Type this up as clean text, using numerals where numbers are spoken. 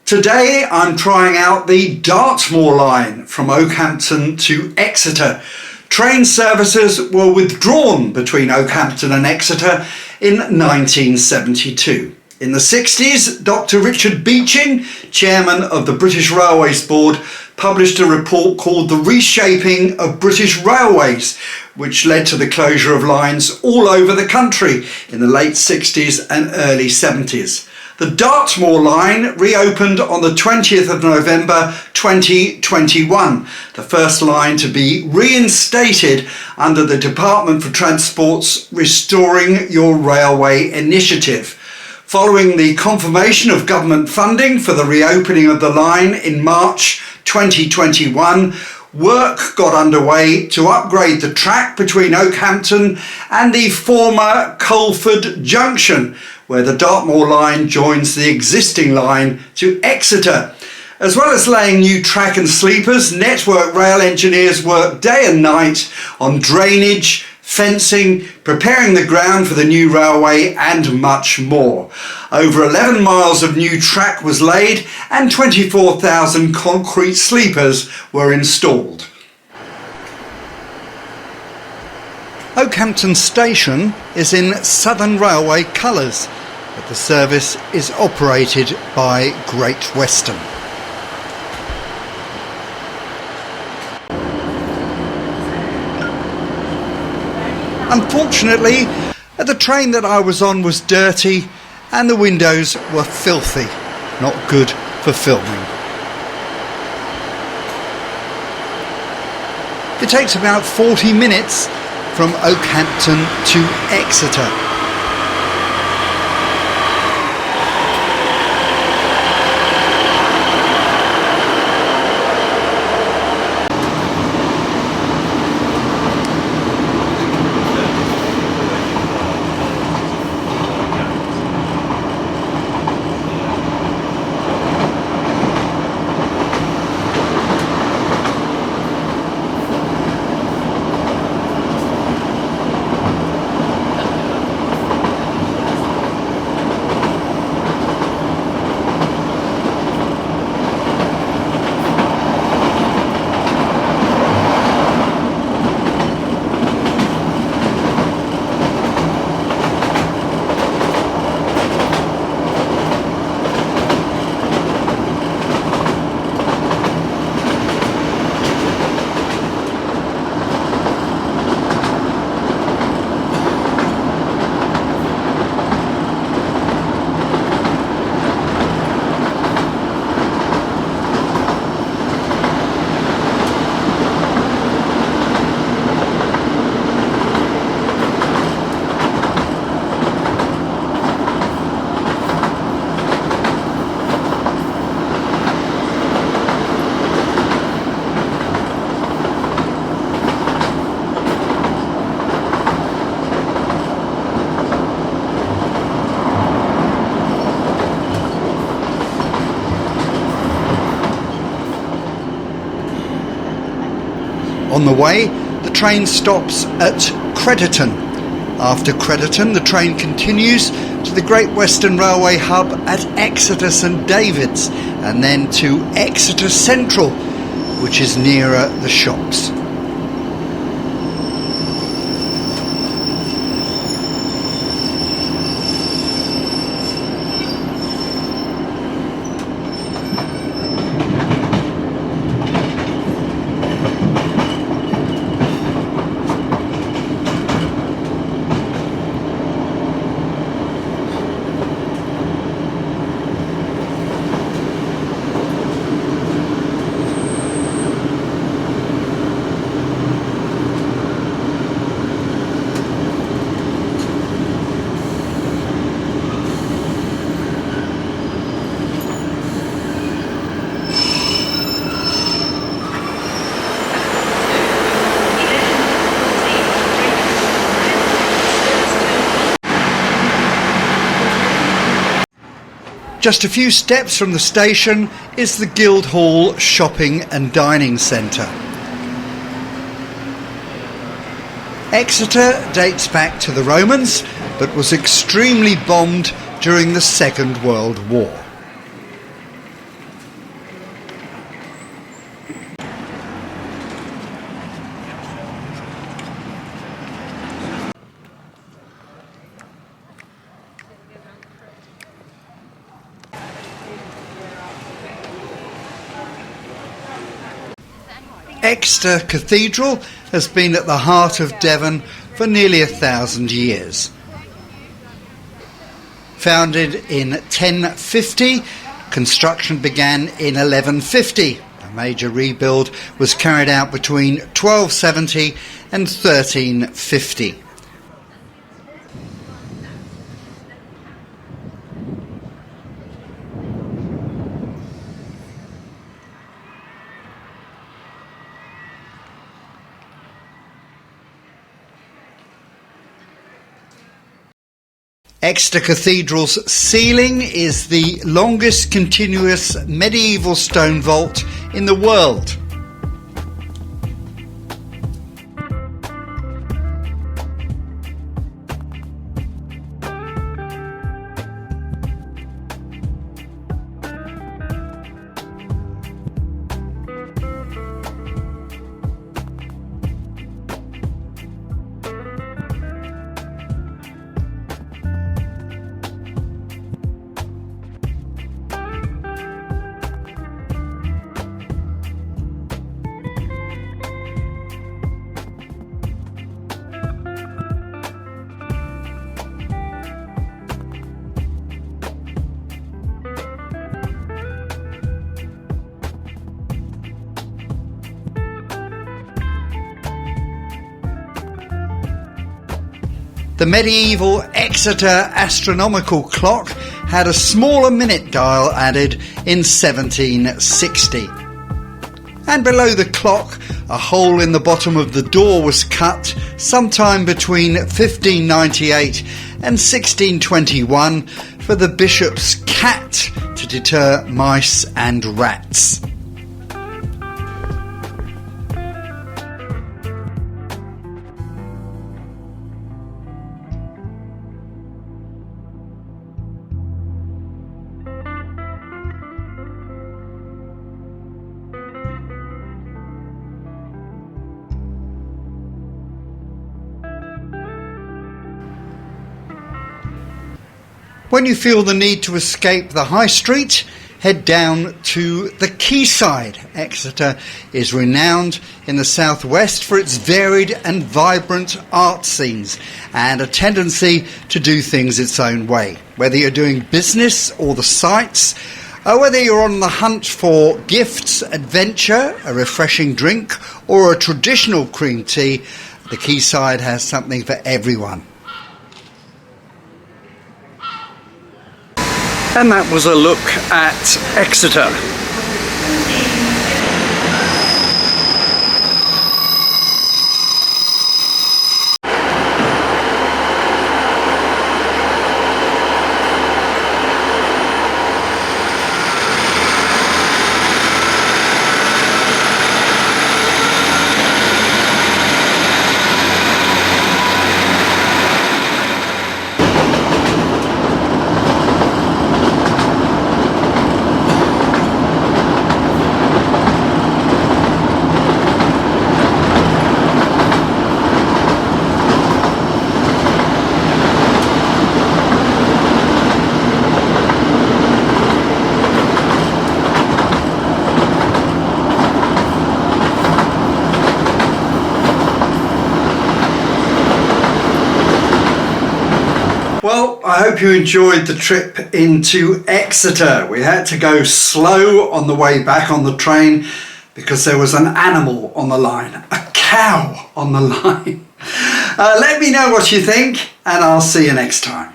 Today I'm trying out the Dartmoor line from Okehamton to Exeter. Train services were withdrawn between Okehamton and Exeter in 1972. In the 60s, Dr. Richard Beeching, chairman of the British Railways Board, published a report called The Reshaping of British Railways, which led to the closure of lines all over the country in the late 60s and early 70s. The Dartmoor line reopened on the 20th of November 2021, the first line to be reinstated under the Department for Transport's Restoring Your Railway initiative. Following the confirmation of government funding for the reopening of the line in March 2021, work got underway to upgrade the track between Okehamton and the former Culford Junction, where the Dartmoor line joins the existing line to Exeter. As well as laying new track and sleepers, Network Rail engineers worked day and night on drainage, fencing, preparing the ground for the new railway and much more. Over 11 miles of new track was laid and 24,000 concrete sleepers were installed. Okehamton Station is in Southern Railway colours, but the service is operated by Great Western. Unfortunately, the train that I was on was dirty and the windows were filthy, not good for filming. It takes about 40 minutes from Okehamton to Exeter. On the way, the train stops at Crediton. After Crediton, the train continues to the Great Western Railway hub at Exeter St David's and then to Exeter Central, which is nearer the shops. Just a few steps from the station is the Guildhall Shopping and Dining Centre. Exeter dates back to the Romans, but was extremely bombed during the Second World War. Exeter Cathedral has been at the heart of Devon for nearly 1,000 years. Founded in 1050, construction began in 1150. A major rebuild was carried out between 1270 and 1350. Exeter Cathedral's ceiling is the longest continuous medieval stone vault in the world. The medieval Exeter astronomical clock had a smaller minute dial added in 1760. And below the clock, a hole in the bottom of the door was cut sometime between 1598 and 1621 for the bishop's cat to deter mice and rats. When you feel the need to escape the high street, head down to the quayside. Exeter is renowned in the southwest for its varied and vibrant art scenes and a tendency to do things its own way. Whether you're doing business or the sights, or whether you're on the hunt for gifts, adventure, a refreshing drink or a traditional cream tea, the quayside has something for everyone. And that was a look at Exeter. Well, I hope you enjoyed the trip into Exeter. We had to go slow on the way back on the train because there was an animal on the line, a cow on the line. Let me know what you think and I'll see you next time.